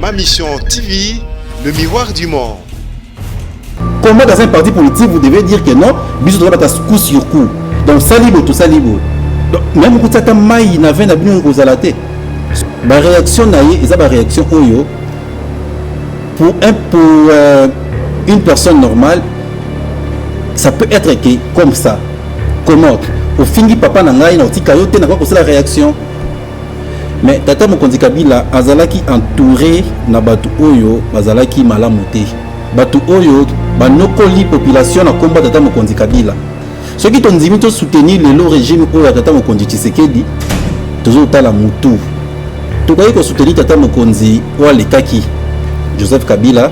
Ma mission TV, le miroir du monde. Comment dans un parti politique vous devez dire que non, bisous doit battre coup sur coup. Donc salibo tout salibo. Même quand ça maï n'avait n'a bien aux alaté. Ma réaction naïe, et ça ma réaction oyo pour une personne normale, ça peut être comme ça. Comment au fini papa nangai na otika yote na quoi c'est la réaction. Mais tata Mokonzi Kabila azalaki entouré na batu oyo bazalaki malamu te. Batu oyo banokoli population na komba tata Mokonzi Kabila. Ceux qui t'ont dit de soutenir le régime oyo tata Mokonzi Tshisekedi tozo tala mutu. Tokoki ko soutenir tata Mokonzi wa lekaki Joseph Kabila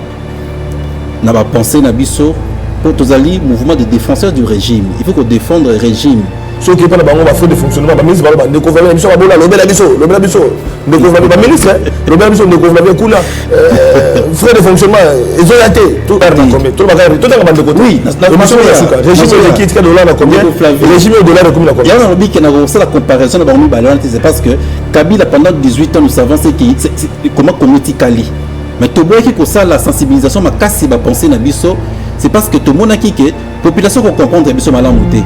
na ba penser na biso pour tozali mouvement de défenseurs du régime. Il faut qu'on défendre le régime. Ceux qui parlent de faux de fonctionnement, les ministres parlent de gouvernement, les ministres parlent de gouvernement, les ministres, le ministre de gouvernement, frais de fonctionnement, ils ont raté. Tout le monde de côté. Oui, le régime de qui est dollar à combien? Le régime de dollar à combien? Il y a un qui a la comparaison de Barmi Balon, c'est parce que Kabila pendant 18 ans, nous savons comment communauté Kali. Mais tout le monde qui a la sensibilisation, ma casse, va penser na biso, c'est parce que tout le monde a qui que population comprendre biso malamouté.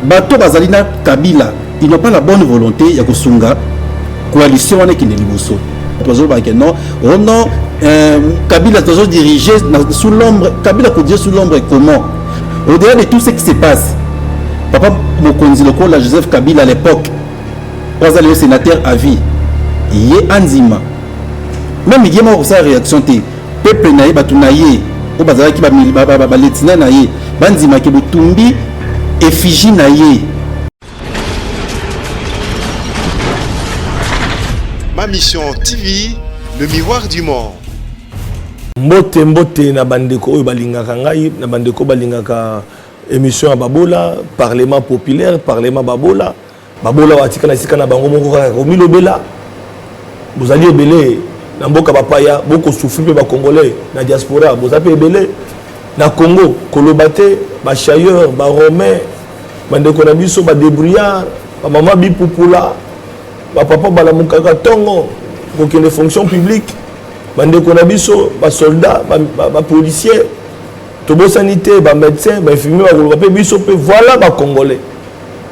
Bato Bazalina Kabila, ils n'ont pas la bonne volonté, il y a Kosunga, coalition qui n'est pas non, oh non, Kabila a toujours dirigé sous l'ombre, Kabila a dirigé sous l'ombre comment? Au-delà de tout ce qui se passe, Papa Mokonzi Lokola Joseph Kabila à l'époque, le sénateur à vie, il est Anzima. Même il y a une réaction, peuple naïe, batunaïe, au bazar qui va baletina naïe, Banzima qui tumbi. Effigie naïe. Ma mission TV, le miroir du monde. Mbote na bandeko oyo balingaka ngai na bandeko balingaka émission à Babola, parlement populaire, parlement Babola watika na sika na bango moko kaka komilobela. Bozali ebele na mboka bapaya boko souffrir pe ba congolais na diaspora bozape ebele na Congo kolobate ba chailleurs ba romain bandeko na biso ba débrouillard ba mama bipupula ba papa balamukaka tongo kokende fonction publique bandeko na biso ba soldat ba policier tobo sanité ba médecin ba infirmier ba koloba pe biso pe voilà ba congolais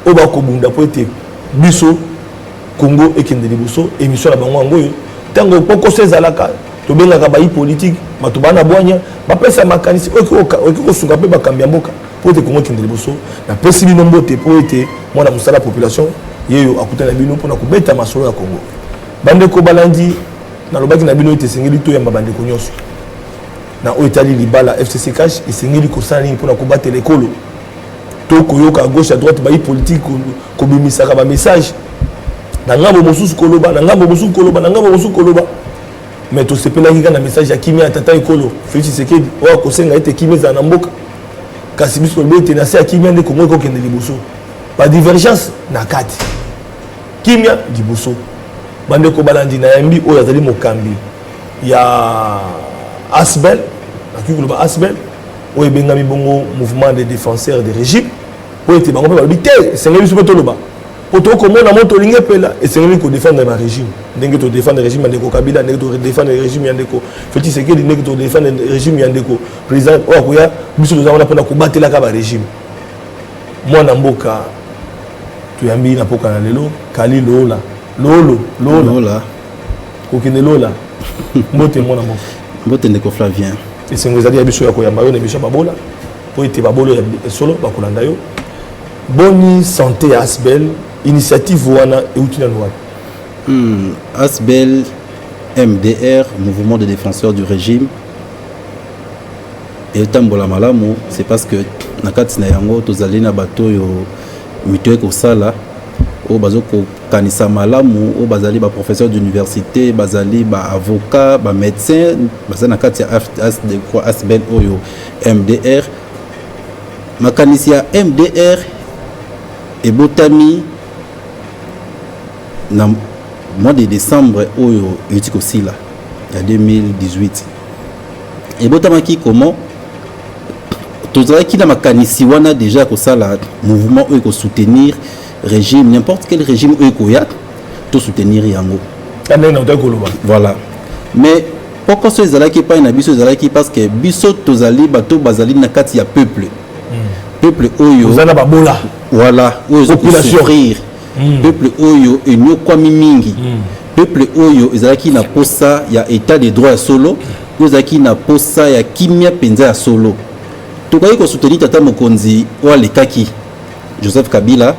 o ba kobunda po ete biso Congo ekende liboso émission na bango ngoyo tango poko sezalaka to bengaka ba politique bato bana bwanya ba pesa makanisi okiko sunga pe ba kambia mboka pour te Congo kende liboso na pesi bino mbote po ete mwana musala population yeyo akutana bino pona ko beta masolo ya Congo bandeko balandi na lobaki na bino ete sengeli to yamba bandeko nyoso na oitali libala FCC cash esengeli ko sala ni pona ko batela ekolo to koyoka à gauche à droite ba politique ko bimisaka ba message na ngambo mosusu koloba na ngambo mosusu koloba na ngambo mosusu koloba mais to sepelaki kana message ya kimia tata ekolo Félix Tshisekedi o ko senga ete kimia za na mboka kasi biso bete na se kimia nde Congo ko kende liboso ba divergence na kati kimia liboso bande ko balandi na yambi o yazali mokambi ya Asbel na kikulo ba Asbel o ebengami bongo mouvement des défenseurs des régimes o ete bango ba bité senga biso to loba poto ko mona moto linge pela et senga ko défendre ba régime ndenge to défendre régime ndeko Kabila ndenge to défendre régime yandeko Félix Tshisekedi ndenge to défendre régime yandeko président o akoya biso to zama pona ko batela ka ba régime mwana mboka to yambi na poka na lelo kali lola kokende lola mbote mwana mboka mbote ndeko Flavien et senga ezali ya biso ya ko yamba yo na biso Babola po ete Babola ya solo bakolanda yo boni santé Asbel initiative wana eutina noa Asbel MDR mouvement de défenseurs du régime et tambola malamu c'est parce que nakati na yango tozali na bato yo mitoe ko sala o bazoko kanisa malamu o bazali ba professeur d'université bazali ba avocat ba médecin bazana nakati Asbel oyo MDR makanisi ya MDR et Botami na mois de décembre oyo yutiko sila ya 2018 et Botama qui comment tozala ki na makanisi wana déjà ko sala mouvement oyo ko soutenir régime n'importe quel régime oyo ko ya to soutenir yango na voilà mais pourquoi so ezalaki pas na biso ezalaki parce que biso tozali bato bazali na kati ya peuple peuple oyo ozana babola voilà oyo population peuple oyo enyokwami mingi peuple oyo ezalaki na posa ya état de droit ya solo oyo ezalaki na posa ya kimia penza ya solo tokaki kosoutenir tata mokonzi oyo alekaki Joseph Kabila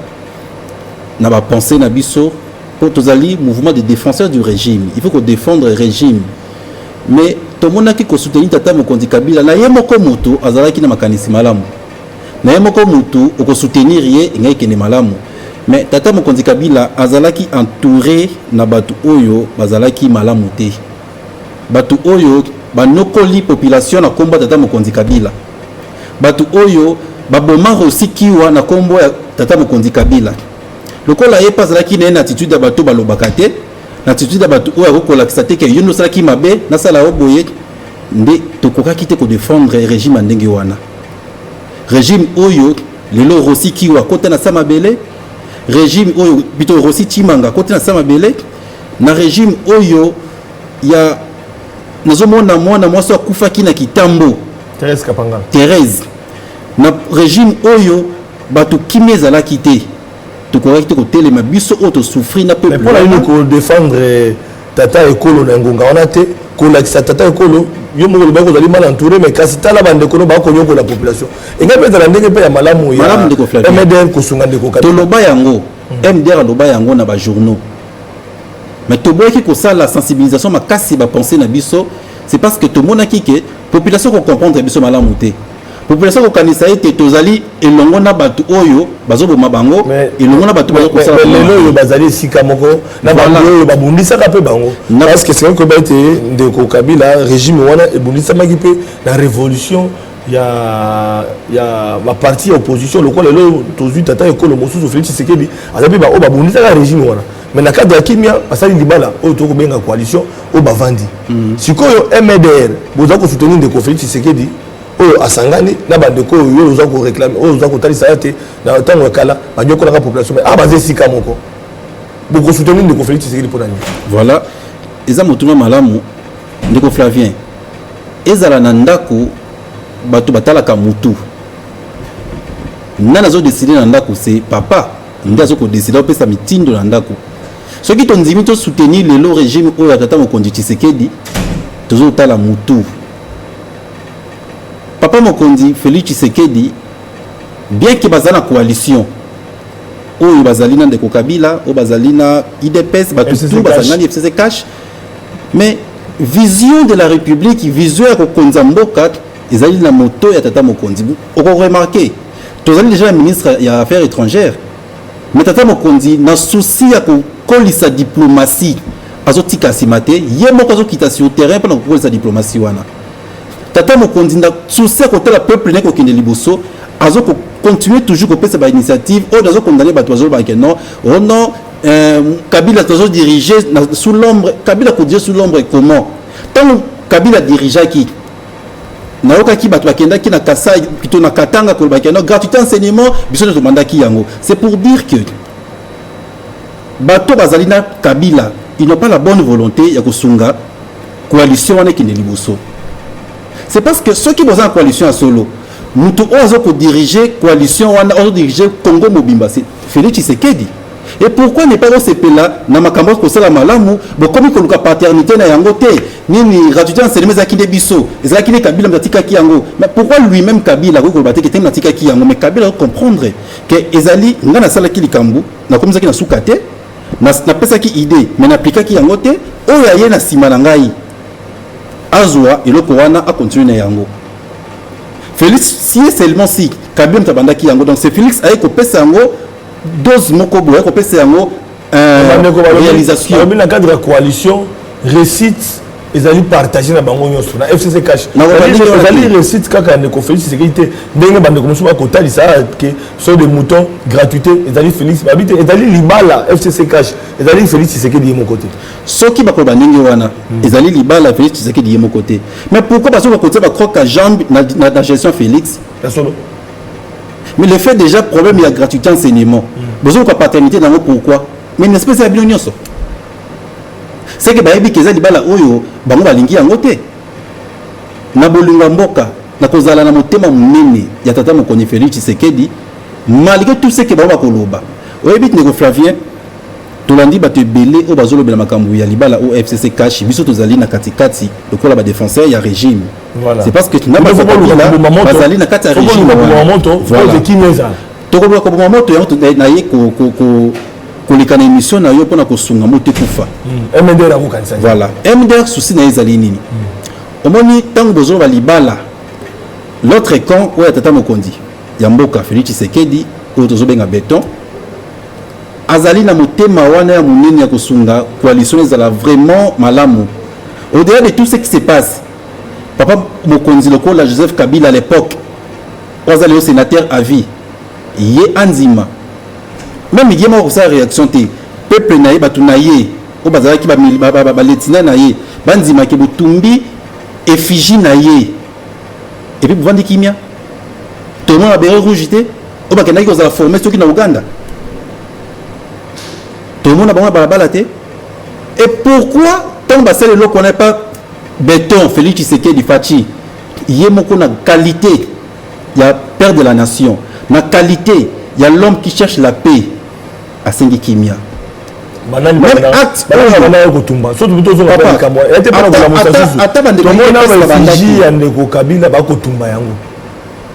na bapensée na biso po tozali mouvement de défenseurs du régime il faut qu'on défendre le régime mais tomonaki kosoutenir tata mokonzi Kabila na ye moko moto azalaki na makanisi malamu na ye moko moto okosoutenir ye engai kende malamu mais tata mokonzi Kabila azalaki entouré na batu oyo bazalaki malamu te batu oyo banokoli population na kombo tata mokonzi Kabila batu oyo baboma aussi kiwa na kombo ya tata mokonzi Kabila lokola ye pazalaki na attitude ya batu balobaka te na attitude ya batu oyo akokolakisa te ke yo nosalaki mabe nasala oboye nde tokokaki te kodefendre régime ya ndenge wana régime oyo lelo rosi kiwa kota na samabele régime oyo bito rosi chimanga kota na samabele na régime oyo ya nazomona mwana mwasi akufaki na kitambo Thérèse Kapanga Thérèse na régime oyo bato kimia ezalaki te tokokaki te kotelema biso oyo tosouffrir na peuple mais pour ko défendre tata ekolo na ngonga wana te kolakisa tata ekolo yo moko loba kozali mal entouré mais kasi tala bandeko no bakonyokola la population engai mpe ezala ndenge mpe ya malamu ya MDR kosunga ndeko toloba yango MDR aloba yango na bajournaux mais toboyaki kosala sensibilisation makasi bapense na biso c'est parce que tomonaki ke population kocomprendre biso malamu te population kokanisa ete tozali elongo na bato oyo bazoboma bango elongo na bato bazokosala lelo oyo bazali esika moko na bango oyo babundisaka mpe bango parce que c'est vrai que ba ete ndeko Kabila régime wana ebundisamaki mpe na révolution ya baparti ya opposition lokola lelo tozwi tata ekolo mosusu Félix Tshisekedi aza mpe oyo babundisaka régime wana mais na cadre ya kimia basali libala oyo tokobenga coalition oyo bavandi sikoyo MDR boza kosoutenir ndeko Félix Tshisekedi oyo asangani na bandeko oyo oza ko réclamer oyo oza ko talisa ate na tango kala banyokolaka population mais abaze sika moko boko soutenir ndeko Félix Tshisekedi pour nani voilà eza motuna malamu ndeko Flavien ezala na ndako bato batalaka mutu nana zo décider na ndako c'est papa nda zo ko décider opesa mitindo na ndako soki tonzimi to soutenir lelo régime oyo atata mokonzi Tshisekedi tozo tala mutu papa mokonzi Félix Tshisekedi bien que bazana coalition oyo bazali na ndeko Kabila oyo bazali na IDPS batutu bazali FCC cash mais vision de la République vision ya kokonza mboka ezali na moto ya tata mokonzi oko remarquer tozali déjà le ministre ya affaires étrangères mais tata mokonzi na souci ya kokolisa diplomatie azotika simate ye moko azokita sur terrain pour kokolisa diplomatie wana tata mokonzi na souci côté la peuple neko kende liboso azo ko continuer toujours ko pesa ba initiative o dazo condamner ba tozo ba que non oh non Kabila tozo diriger sous l'ombre Kabila ko dire sous l'ombre comment tant Kabila dirigeait qui na okaki bato bakendaki na Kasai plutôt na Katanga ko ba que non gratuité enseignement biso to mandaki yango c'est pour dire que bato bazali na Kabila ils n'ont pas la bonne volonté ya kosunga coalition wana kende liboso. C'est parce que ceux qui sont en coalition à solo, nous avons dirigé coalition, on a dirigé Congo Mobimba, c'est Félix Tshisekedi. Et pourquoi ne pas ce pays-là, dans ma campagne pour la malamu, comme il y a paternité na yangote, ni gratuité enseignement za kine biso, za kine Kabila mtatika ki yango. Mais pourquoi lui-même Kabila ko bateke te mtatika ki yango, mais Kabila doit comprendre que ezali ngana sala ki likambu, na comme ça ki na sukate, na pesa ki idée, mais na appliquer ki yangote, o ya ye na sima na ngai. Azwa eloko wana a continuer na yango. Félix si seulement si Kabila mtabanda ki yango, donc c'est Félix aye ko pesa yango dose moko boye ko pesa yango réalisation dans le cadre de la coalition récite ils allaient partager na bango nyonso na FCC cash ils allaient récite kaka ne ko Félix sécurité ndenge bande ko musuba ko talisa que sont des moutons gratuité ils allaient Félix babité ils allaient libala FCC cash ils allaient Félix Tshisekedi de mon côté soki ba ko bandenge wana ils allaient libala Félix Tshisekedi de mon côté mais pourquoi parce que ba côté ba croque à jambe na gestion Félix mais le fait déjà problème il y a gratuité enseignement besoin de paternité dans pourquoi mais une espèce de c'est que bayebi keza libala oyo bango balingi yango te na bolinga mboka na kozala na motema munene ya tata mokonzi Félix Tshisekedi malgré tout ce que bango bakoloba oyebi ndeko Flavien tolandi bato ebele oyo bazolobela makambo ya libala o FCC cash biso tozali na katikati lokola ba défenseur ya régime. Voilà. C'est parce que tu n'as pas bazali na kati ya régime voilà tokoloba ko moto yango na ye koleka na émission na yo pona kosunga mote kufa MDR ko kanisa voilà MDR souci na ezali nini omoni tango bozo ba libala l'autre camp oyo tata mokonzi ya mboka Félix Tshisekedi oyo tozobenga béton azali na motema wana ya munene ya kosunga coalition ezala vraiment malamu au-delà de tout ce qui se passe papa mokonzi lokola Joseph Kabila à l'époque azali au sénateur à vie yé anzima même il y a moi sa réaction té peuple naïe batu naïe o bazala ki ba letina naïe banzima ke butumbi effigie naïe et puis vandi kimia tout le monde a béré rouge té o ba kenaï ko za former ceux qui na Uganda. Tout le monde a balabala te. Et pourquoi tant que le qu'on n'est pas béton Félix Tshisekedi Fachi il y a beaucoup de qualité il y a père de la nation la qualité il y a l'homme qui cherche la paix à Sengi Kimia même acte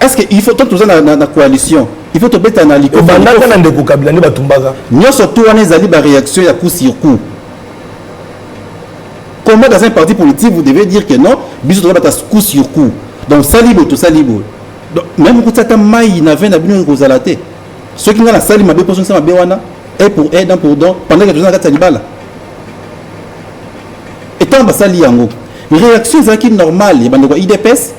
est-ce qu'il faut tout ça dans la coalition il faut te mettre en aliko nous surtout on est allé la réaction à coup sur coup comment dans un parti politique vous devez dire que non bisous doit battre coup sur coup donc salibo tout salibo même quand ça maï n'avait n'a bien cause à la tête ceux qui ont la salle m'a bien posé ça m'a bien wana et pour aide pour donc pendant que tu as quatre libala et tant que ça liango réaction c'est qui normal il y a des IDPS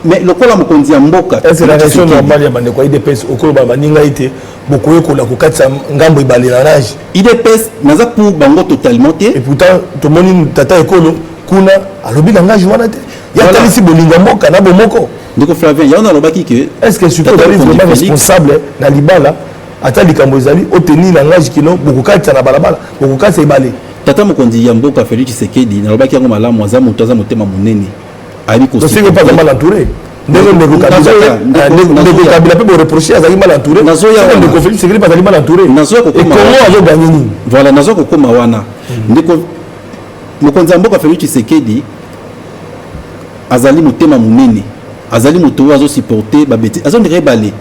mais le col mokonzi ya mboka est-ce la réaction normale ya bande kwa IDPS okolo ba baninga ite bokoye ko la ko katsa ngambo ibale na rage IDPS naza pour bango totalement te et pourtant to moni tata ekolo kuna alobi na ngage wana te ya talisi bolinga mboka na bomoko ndiko Flavien ya on lobaki que est-ce que surtout dans les responsable na libala ata likambo ezali oteni na ngage kino boko katsa na balabala boko katsa ibale tata mokonzi ya mboka Félix Tshisekedi na lobaki yango malamu aza moto aza motema munene. Donc c'est pas mal entouré. Ndeko Kabila peut reprocher à mal entouré. Ndeko Félix Tshisekedi pas mal entouré. Et comment a gagné? Voilà, nazo ko koma wana. Ndeko mokonzi mboka Félix Tshisekedi azali motema munene. Azali moto azo supporter ba beti. Azo ndire balé.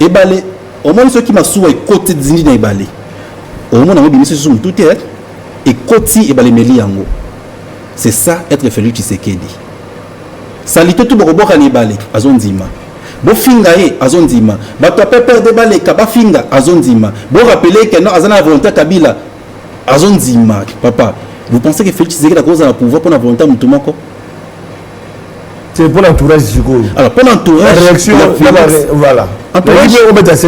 Et balé au moins ceux qui m'a souwa côté dindi na balé. Au moins na bimisi sous tout est et côté et balé meli yango. C'est ça être Félix Tshisekedi. Salito tout bokoboka ni balé azondima bo finga e azondima bato a perdre balé ka ba finga azondima bo rappeler que non azana volonté Kabila azondima papa vous pensez que Félix Tshisekedi a cause à pouvoir pour la volonté mutumako c'est pour l'entourage alors pour l'entourage réaction voilà entourage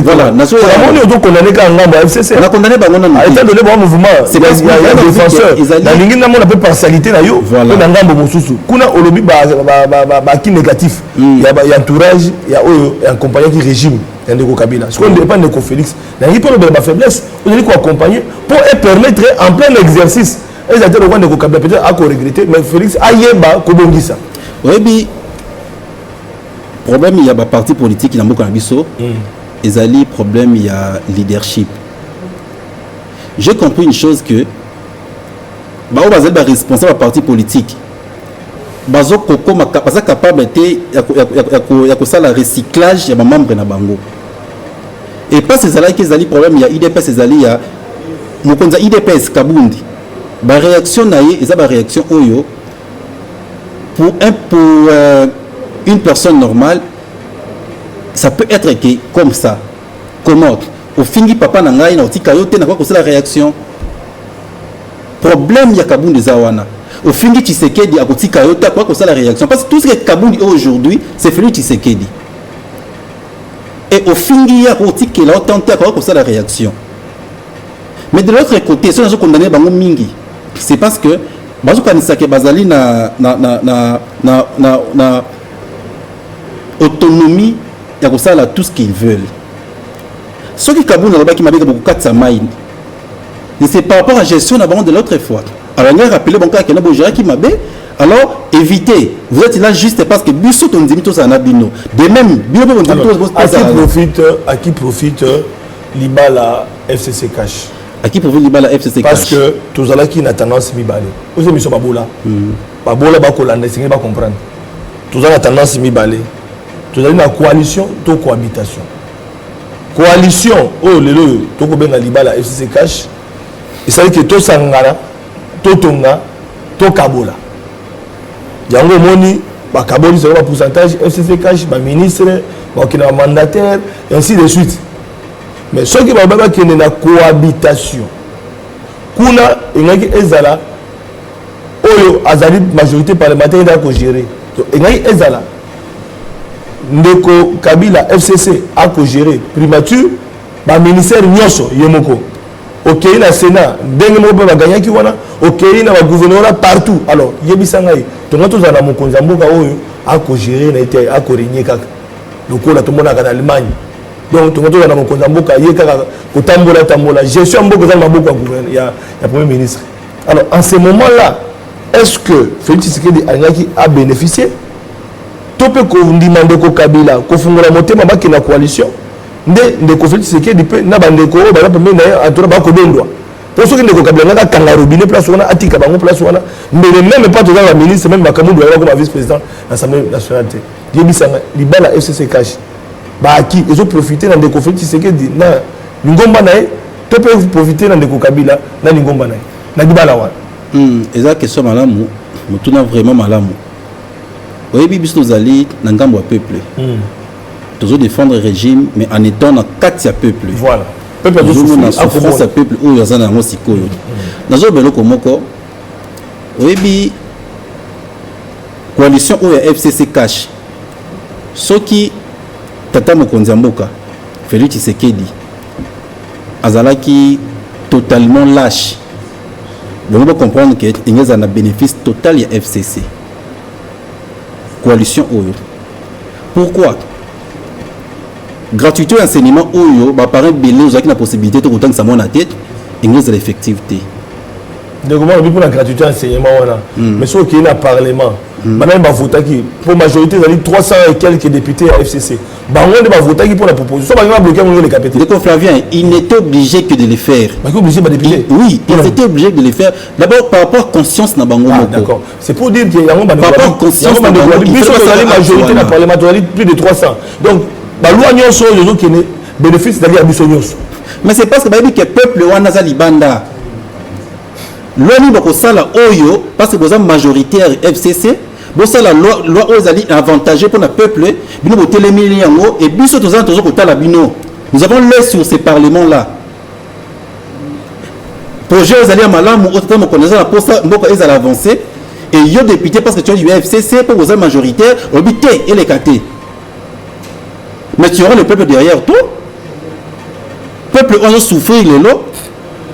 voilà nazo on est condamné ka ngamba FCC on a condamné bango na état donné bon mouvement c'est pas un défenseur la lingi na mona peu partialité na yo na ngambo mosusu kuna olobi ba ki négatif ya entourage ya oyo accompagner qui régime ndeko Kabila ce qu'on dépend de Félix na ngi pour ba faiblesse on dit ko accompagner pour permettre en plein exercice et ça le ndeko Kabila peut-être a ko regretter mais Félix ayeba ko bongisa oui problème il y a des partis politiques qui n'ont pas biso ils ont problème il y a leadership j'ai compris une chose que bah on va être responsable des partis politiques bazo koko makapaza capable de ya ça la recyclage ya membres na bango et pas ces là qu'ils ont problème il y a IDPS ces il y a mokonza IDPS Kabundi ba réaction naie ils ont ba réaction oyo pour une personne normale, ça peut être comme ça. Comment au fingi papa nangai na otika yote na quoi c'est la réaction. Problème ya Kabundi zawana. Au fingi Tshisekedi akotika yote quoi c'est la réaction parce que tout ce que Kabundi aujourd'hui, c'est Félix Tshisekedi. Et au fingi ya otika là tenter quoi c'est la réaction. Mais de l'autre côté, ceux qui condamné bango mingi, c'est parce que bazo kanisa ke bazali na autonomie ya kosala tout ce qu'ils veulent. Ce qui Kabouna qui m'a dit que beaucoup de sa main, c'est par rapport à la gestion de l'autre fois. alors on a rappelé bon cas qu'il y a bon gérer qui m'a bé. Alors évitez, vous êtes là juste parce que biso ton dimi tous en abino. De même, bio bon dimi tous à qui profite Libala FCC Cash. À qui profite Libala FCC Cash? Parce que tous allons qui n'a tendance mibale. Vous avez mis sur Babola. Babola ba kolanda, c'est pas comprendre. Tous allons tendance mibale. Tous allons la coalition, to cohabitation. Coalition, oh lelo, to ko benga Libala FCC Cash. Et ça veut dire que to sangara, to tonga, to kabola. Yango moni ba kaboli sur le pourcentage FCC Cash, ba ministre, ba mandataire et ainsi de suite. Mais ceux qui vont qui est la cohabitation, kuna ingaki ezala, oyo azali majorité parlementaire d'ako gérer. Ingaki ezala, ndeko Kabila FCC a gérer primature, ba ministère nyoso yemoko. Ok, na Sénat, dengue mo ba gagner ki wana, ok, na ba gouverneur partout. Alors, yebisanga yi, to ngato za na mokonza mboka oyo a gérer na été a régner kaka. Donc on a tout le monde en Allemagne. Donc tout le monde a mon compte en boka, il y a tambola, gestion mboka za maboko il y a premier ministre. Alors en ce moment-là, est-ce que Félix Tshisekedi a bénéficié? Tout peut qu'on demande ko Kabila, ko fungula motema ba ki na coalition. Ndeko Félix Tshisekedi peut na bandeko ba ba mena atura ba ko dondwa. Pour ceux qui ne Kabila na kanga robinet place wana atika bango place wana, mais même pas tout la ministre même Makamudou comme vice-président de l'Assemblée nationale. Yebisanga Libala FCC Cash. Bah qui ils ont profité dans des conflits qui dit na ngomba nae tu peux profiter dans des Kabila na ngomba nae na Libala wa exact question malamu mutuna vraiment malamu oyebi biso zali na ngambo ya peuple toujours défendre le régime mais en étant dans quatre peuple voilà peuple a souffrance à peuple oyo azana ngo sikoyo nazo beloko moko oyebi coalition oyo FCC Cash soki tata mokonzi mboka Félix Tshisekedi azalaki totalement lâche. Donc on peut comprendre que il y a un bénéfice total ya FCC coalition oyo. Pourquoi? Gratuité enseignement oyo ba parents belé ozaki na possibilité de autant que ça mon la tête il y a l'effectivité. Donc comment on dit pour la gratuité enseignement voilà. Mais ce qui est dans le parlement maintenant va voter qui pour majorité d'aller 300 et quelques députés à FCC. Bah on va voter qui pour la proposition. Ça va bloquer les capitaux. Le Flavien, il n'était obligé que de le faire. Bah obligé de député. Oui, il était obligé de le faire. D'abord par rapport à conscience na bango moko. D'accord. C'est pour dire qu'il y a un par rapport à conscience na bango. Il faut que la majorité dans le parlement plus de 300. Donc bah loi nyonso les autres qui ne bénéfice d'aller à bisonyos. Mais c'est parce que bah dit que peuple wana za libanda. Loi bako sala oyo parce que vous êtes majoritaire FCC. Bon ça la loi aux alliés avantagée pour le peuple bino botelemi yango et biso tozana tozo kotala bino nous avons l'œil sur ces parlements là projet aux alliés malamu autant me connaissant la poste mboka ils allaient avancer et yo député parce que tu as du FCC pour vous êtes majoritaire obité et les caté mais tu auras le peuple derrière toi peuple on a souffert les lots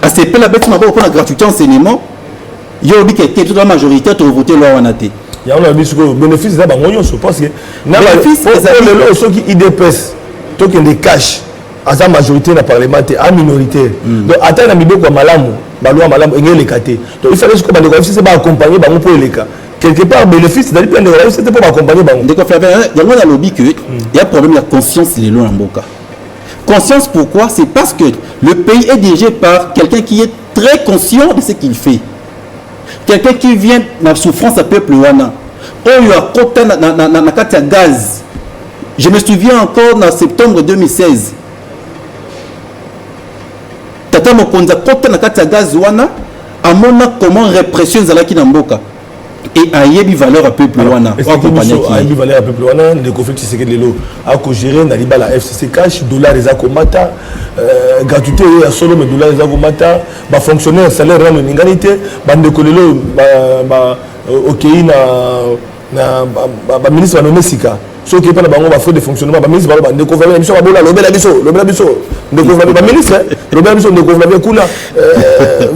à ces peu la bête m'a pour la gratuité enseignement yo obité toute la majorité tu voter loi wanate. Il y a un bénéfice là je pense que ceux qui IDPS toi qui des cash à sa majorité dans parlementaire à minorité donc attends na mibeko malamu balwa malamu engel écarté donc il fallait que bande ko c'est pas accompagner bango pour les cas quelque part bénéfice d'aller plein de c'était pour accompagner bango de Flavien il y a un lobby que il y a problème de conscience les lois en boka conscience pourquoi c'est parce que le pays est dirigé par quelqu'un qui est très conscient de ce qu'il fait. Quelqu'un qui vient dans souffrance à peuple wana oyo akota na kati ya gaz. Je me souviens encore en septembre 2016 tata mokonza kota na kati ya gaz wana amona comment répression zalaki na mboka et ayebi valeur à peuple wana accompagner qui ayebi valeur à peuple wana de conflit c'est que lelo a ko gérer na libala FCC Cash dollar eza ko mata gratuité ya solo mais dollar eza ko mata ba fonctionnaire salaire rano ninganité bande ko lelo ba OK na ba ministre ba nomesika so qui pas na bango ba frais de fonctionnement ba ministre ba de ko faire biso ba bola lobela biso de ko faire ba ministre lobela biso de ko faire kuna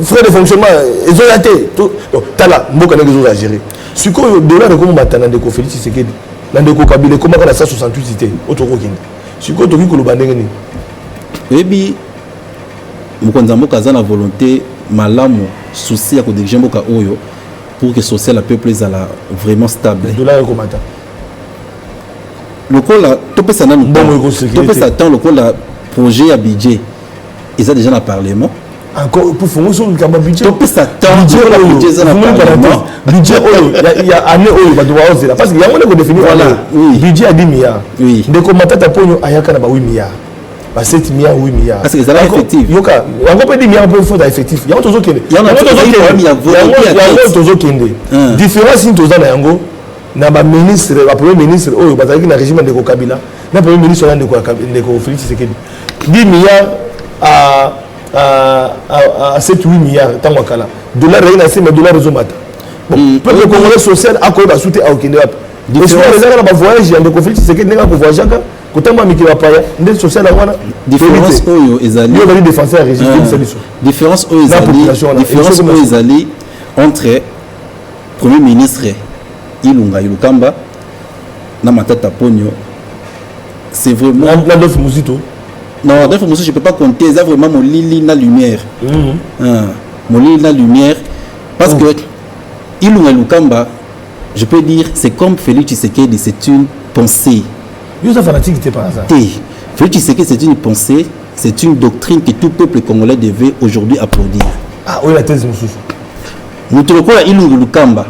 frais de fonctionnement ezolaté donc tala mboka na zo gérer siko dollar ko matana de ko Félix Tshisekedi na de ko Kabila ko makala 168 cité otoko kindi siko to ki ko lobandenge ni ebi mokonza mboka za na volonté malamu souci à diriger mboka oyo pour que social peuple soit vraiment stable. Le dollar est comment ça? Le col là, tout peut ça le col là projet à budget. Ils ont déjà dans le parlement. Encore pour faire sur le budget. Tout peut ça budget dans le parlement. Budget il y a année où il va devoir oser parce qu'il y a un définir voilà. Budget à 10 milliards. Oui. De comment t'as pour nous ayaka na 8 milliards. 7 milliards 8 milliards. Parce que ça va effectif. Yoka, il y a encore 10 milliards pour faire effectif. Il y a autre chose qui il y a autre chose qui est. Différence si tous na yango na ba ministre, ba premier ministre oyo bazaki na régime de Kabila, na premier ministre de Félix Tshisekedi. 10 milliards à 7 8 milliards tant wakala. Dollar rien assez mais dollar rezomata. Bon, peuple congolais social a quoi ba souté a okende wap. Différence les gens na ba voyage de Félix Tshisekedi nga ko voyager ka kotama mikila paya ndé social wana différence oyo ezali yo bali défenseur régime solution. Différence oyo ezali entre premier ministre Ilunga Ilukamba na Matata Ponyo, c'est vraiment Adolphe Mouzito. Non, Adolphe Mouzito, je peux pas compter, c'est vraiment mon lili na lumière. Mon lili na lumière parce que Ilunga Ilukamba, je peux dire c'est comme Félix Tshisekedi, c'est une pensée. Yo ça fanatique était pas ça. Félix Tshisekedi c'est une pensée, c'est une doctrine que tout peuple congolais devait aujourd'hui applaudir. Ah oui la thèse Moussousou. Mutolokola Ilunga Ilukamba.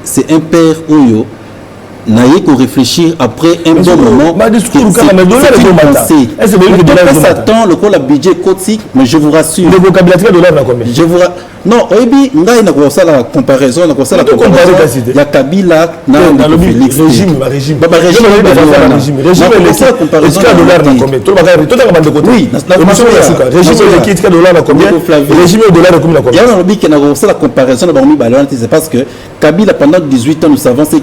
C'est un père Oyo n'a qu'à réfléchir après un bon moment. C'est une pensée. Satan, le col budget cotique, mais je vous rassure. Le vocabulaire de dollar combien? Je vous non, oyebi ngai na ko sala comparaison, na ko sala comparaison. Il y a Kabila na Félix régime. Régime le comparaison dollar na combien? Tout le bande côté. Oui, régime le qui dollar na combien? Régime dollar na combien? Il y a un lobby qui na ko sala comparaison na baromi balona, c'est parce que Kabila pendant 18 ans nous savons c'est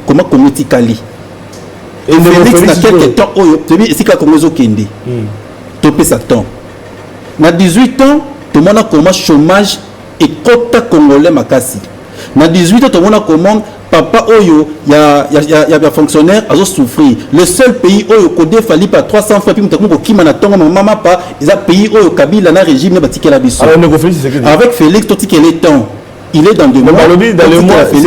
comment Komoti Kali. Et Félix na quelques temps oyo, c'est que Kongozo Kende. Topé Satan. Na 18 ans tout le monde a comment chômage et quota congolais makasi. Na 18 ans tout le monde a comment papa oyo y a fonctionnaire a souffrir. Le seul pays oyo kodé fali par 300 francs puis mutakuko kima na tonga maman pas ils a pays oyo Kabila na régime na batike la biso. Avec Félix toti quel est temps. Il est dans le mois. Dans le mois, il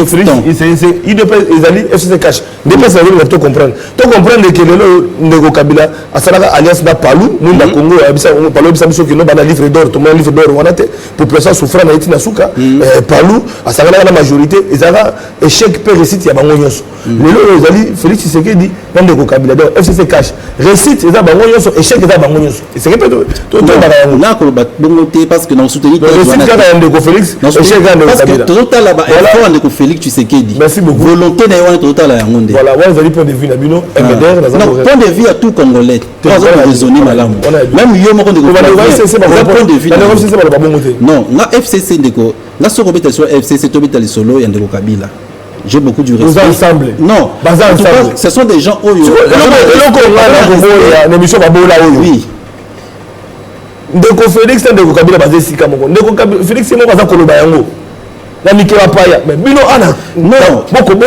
aller FCC cash. Dépense la ville, tu comprendre. Tu comprendre que le Nego Kabila a Saraka alliance na Palou, nous na Congo, Palou bisa biso que no bana livre d'or, tout le livre d'or on a te population souffrant na itina suka, Palou a Saraka la majorité, ils ara échec peut récite ya bango nyonso. Le lo ezali Félix Tshisekedi na Nego Kabila donc FCC cash. Récite eza bango nyonso, échec eza bango nyonso. Et c'est que tout na ko ba bongo te parce que dans soutenir récite ka Nego Félix, échec parce que total là-bas, il faut que Félix Tshisekedi. Merci beaucoup. Volonté d'ailleurs total là yangonde. Voilà, vous avez point de vue Nabino, MDR, non, point de vue à tout Congolais. Trois ans raisonner malamu. Même yo moko de point de vue. Non, na FCC ndeko, na soko beta sur FCC to beta solo ya ndeko Kabila. J'ai beaucoup du respect. Vous ensemble. Non, ce sont des gens oyo. L'émission Babola oui. Ndeko Félix ndeko Kabila basé sika moko. Ndeko Kabila Félix c'est moko za koloba yango. La Mikela Paya, mais Bino Ana, non, beaucoup bon,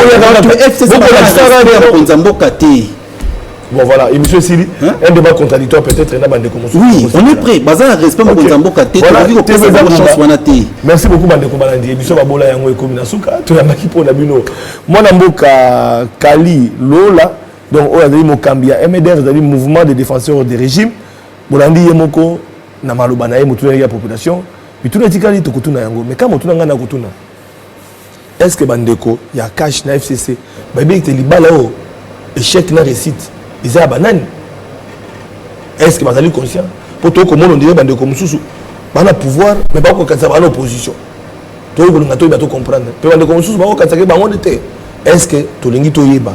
bon voilà, et monsieur Sili, un débat contradictoire peut-être, oui, on est prêt, Bazar respect mon merci beaucoup, Bandeko Balandi, et monsieur Babola Yango et Kominasuka, tu as marqué pour la Bino. Moi, Namboka Kali, Lola, donc, on a dit Mokambia, MDR, c'est-à-dire mouvement des défenseurs des régimes, Bolandi Yemoko, Namalobana, Moutouna, la population. Mais tout le monde mais quand on a est-ce que Bandeko, il y a cash na FCC, il y a échec na récite, il y a banane. Est-ce que vous êtes conscient? Pour tout le monde, on dirait Bandeko Moussoussou, il a pouvoir, mais pas quand ça va en opposition. Tout le monde doit comprendre. Bandeko Moussoussou, est-ce que tout le monde doit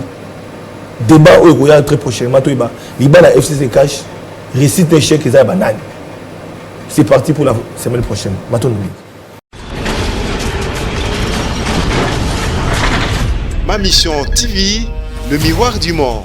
débat où il y a très prochainement, il y a la FCC cash, récite échec, il y a banane. C'est parti pour la semaine prochaine. Ma mission TV, le miroir du monde.